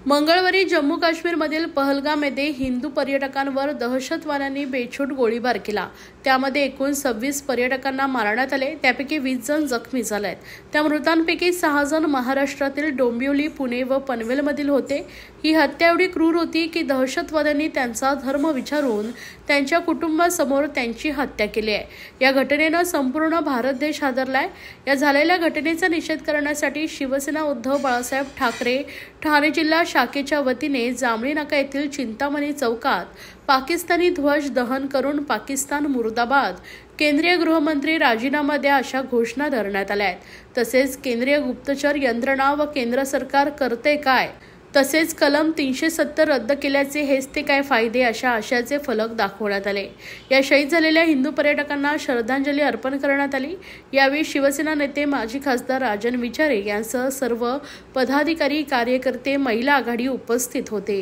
मंगळवारी जम्मू काश्मीरमधील पहलगाम येथे हिंदू पर्यटकांवर दहशतवाद्यांनी बेछूट गोळीबार केला। त्यामध्ये एकूण 26 पर्यटकांना मारण्यात आले, त्यापैकी 20 जण जखमी झाले। त्या मृतांपैकी 6 जण महाराष्ट्रातील डोंबिवली, पुणे व पनवेलमधील होते। ही हत्या एवढी क्रूर होती की दहशतवाद्यांनी त्यांचा धर्म विचारून त्यांच्या कुटुंबासमोर त्यांची हत्या केली आहे। या घटनेने संपूर्ण भारत देश हादरलाय। या झालेल्या घटनेचा निषेध करण्यासाठी शिवसेना उद्धव बाळासाहेब ठाकरे ठाणे जिल्हा शाखेच्या वतीने जांभळी नाका येथील चिंतामणी चौकात पाकिस्तानी ध्वज दहन करून पाकिस्तान मुर्दाबाद, केंद्रीय गृहमंत्री राजीनामा द्या अशा घोषणा धरण्यात आल्या आहेत। तसेच केंद्रीय गुप्तचर यंत्रणा व केंद्र सरकार करते काय, तसेच कलम 370 रद्द केल्याचे हेच ते काय फायदे अशा आशयाचे फलक दाखवण्यात आले। या शहीद झालेल्या हिंदू पर्यटकांना श्रद्धांजली अर्पण करण्यात आली। यावेळी शिवसेना नेते माजी खासदार राजन विचारे यांसह सर्व पदाधिकारी, कार्यकर्ते, महिला आघाडी उपस्थित होते।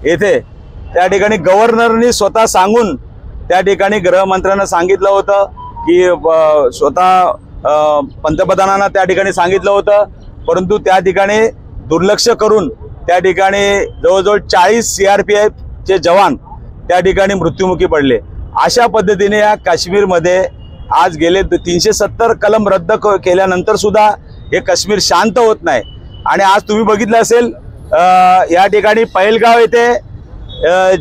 येथे त्या ठिकाणी गव्हर्नरनी स्वतः सांगून त्या ठिकाणी गृहमंत्र्यांना सांगितलं होतं की स्वतः पंतप्रधानांना त्या ठिकाणी सांगितलं होतं, परंतु त्या ठिकाणी दुर्लक्ष करून त्या ठिकाणी जवळजवळ 40 CRPF चे जवान त्या ठिकाणी मृत्युमुखी पडले। अशा पद्धतीने या काश्मीरमध्ये आज गेले 370 कलम रद्द केल्यानंतर सुद्धा हे काश्मीर शांत होत नाही। आणि आज तुम्ही बघितलं असेल या ठिकाणी पहलगाम येथे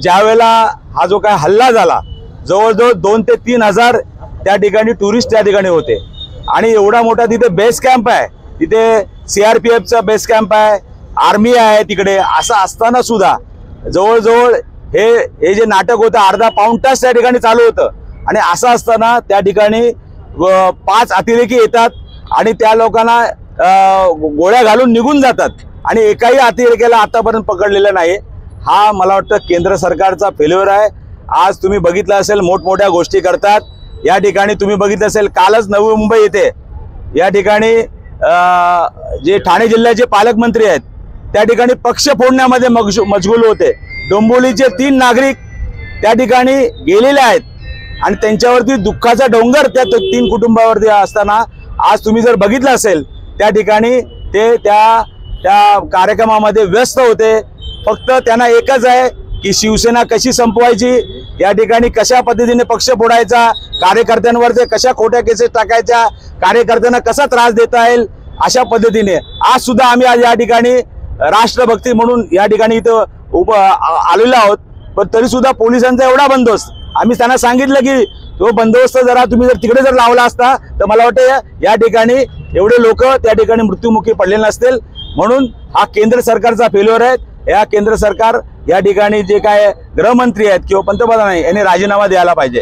ज्यावेळेला हा जो काय हल्ला झाला, जवळजवळ 2 ते 3 हजार त्या ठिकाणी टुरिस्ट त्या ठिकाणी होते आणि एवढा मोठा तिथे बेस कॅम्प आहे, तिथे CRPFचा बेस कॅम्प आहे, आर्मी आहे तिकडे। असं असताना सुद्धा जवळजवळ हे जे नाटक होतं अर्धा पाऊण तास त्या ठिकाणी चालू होतं आणि असं असताना त्या ठिकाणी 5 अतिरेकी येतात आणि त्या लोकांना गोळ्या घालून निघून जातात आणि एकाही अतिरेक्याला आतापर्यंत पकडलेला नाही। हा मला वाटतं केंद्र सरकारचा फेल्युअर आहे। आज तुम्ही बघितलं असेल मोठमोठ्या गोष्टी करतात। या ठिकाणी तुम्ही बघितलं असेल कालच नवी मुंबई येथे या ठिकाणी जे ठाणे जिल्ह्याचे पालकमंत्री आहेत त्या ठिकाणी पक्ष फोडण्यामध्ये मशगूल होते। डोंबिवलीचे 3 नागरिक त्या ठिकाणी गेलेले आहेत आणि त्यांच्यावरती दुःखाचा डोंगर त्या 3 कुटुंबावरती असताना आज तुम्ही जर बघितलं असेल त्या ठिकाणी ते त्या कार्यक्रमामध्ये व्यस्त होते। फक्त त्यांना एकच आहे की शिवसेना कशी संपवायची, या ठिकाणी कशा पद्धतीने पक्ष फोडायचा, कार्यकर्त्यांवर ते कशा खोट्या केसेस टाकायच्या, कार्यकर्त्यांना कसा त्रास देता येईल अशा पद्धतीने आज सुद्धा आम्ही आज या ठिकाणी राष्ट्रभक्ती म्हणून या ठिकाणी इथं आलेलो आहोत। पण तरी सुद्धा पोलिसांचा एवढा बंदोबस्त, आम्ही त्यांना सांगितलं की तो बंदोबस्त जरा तुम्ही जर तिकडे जर लावला असता तर मला वाटतं या ठिकाणी एवढे लोक त्या ठिकाणी मृत्युमुखी पडले नसतील। म्हणून हा केंद्र सरकारचा फेल्युअर आहे। या केंद्र सरकार या ठिकाणी जे काय गृहमंत्री आहेत किंवा पंतप्रधान आहेत यांनी राजीनामा द्यायला पाहिजे।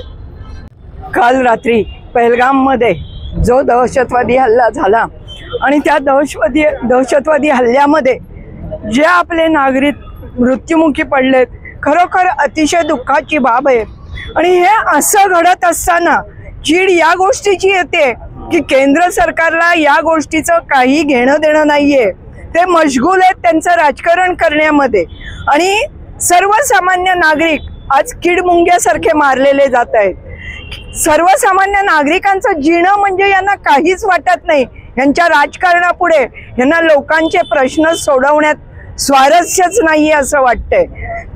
काल रात्री पहलगाम मध्ये जो दहशतवादी हल्ला झाला आणि त्या दहशतवादी हल्ल्यामध्ये जे आपले नागरिक मृत्युमुखी पडलेत, खरोखर अतिशय दुःखाची बाब आहे। आणि हे असं घडत असताना चीड या गोष्टीची येते की केंद्र सरकारला या गोष्टीचं काही घेणं देणं नाहीये। ते मशगूल आहेत त्यांचं राजकारण करण्यामध्ये आणि सर्वसामान्य नागरिक आज किडमुंग्यासारखे मारलेले जात आहेत। सर्वसामान्य नागरिकांचं जीणं म्हणजे यांना काहीच वाटत नाही। यांच्या राजकारणापुढे यांना लोकांचे प्रश्न सोडवण्यात स्वारस्यच नाही असं वाटतंय।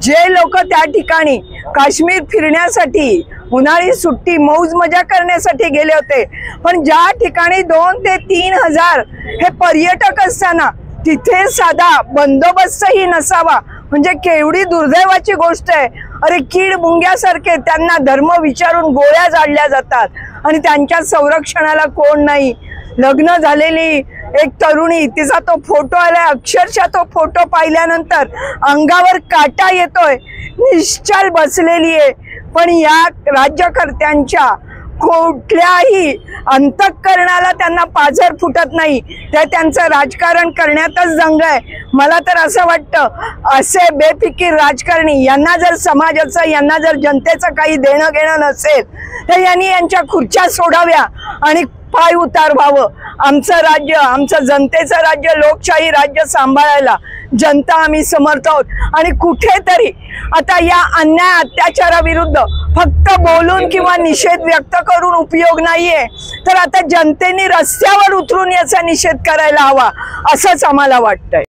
जे लोक त्या ठिकाणी काश्मीर फिरण्यासाठी उन्हाळी सुट्टी मौज मजा करण्यासाठी गेले होते, पण ज्या ठिकाणी 2 ते 3 हजार हे पर्यटक असताना तिथे साधा बंदोबस्तही नसावा म्हणजे केवढी दुर्दैवाची गोष्ट आहे। अरे कीड मुंग्यासारखे त्यांना धर्म विचारून गोळ्या झाडल्या जातात आणि त्यांच्या संरक्षणाला कोण नाही। लग्न झालेली एक तरुणी, तिचा तो फोटो आलाय, अक्षरशः तो फोटो पाहिल्यानंतर अंगावर काटा येतोय, निश्चल बसलेली आहे। पण या राज्यकर्त्यांच्या कुठल्याही अंतःकरणाला त्यांना पाझर फुटत नाही। ते त्यांचं राजकारण करण्यातच दंग आहे। मला तर असं वाटतं असे बेफिकीर राजकारणी यांना जर समाजाचं, यांना जर जनतेचं काही देणं घेणं नसेल तर यांनी यांच्या खुर्च्या सोडाव्या आणि पाय उतार व्हावं। आमचं राज्य, आमचं जनतेचं राज्य, लोकशाही राज्य सांभाळायला जनता आम्ही समर्थ आहोत। आणि कुठेतरी आता या अन्याय अत्याचाराविरुद्ध फक्त बोलून किंवा निषेध व्यक्त करून उपयोग नाहीये, तर आता जनतेने रस्त्यावर उतरून याचा निषेध करायला हवा असंच आम्हाला वाटतंय।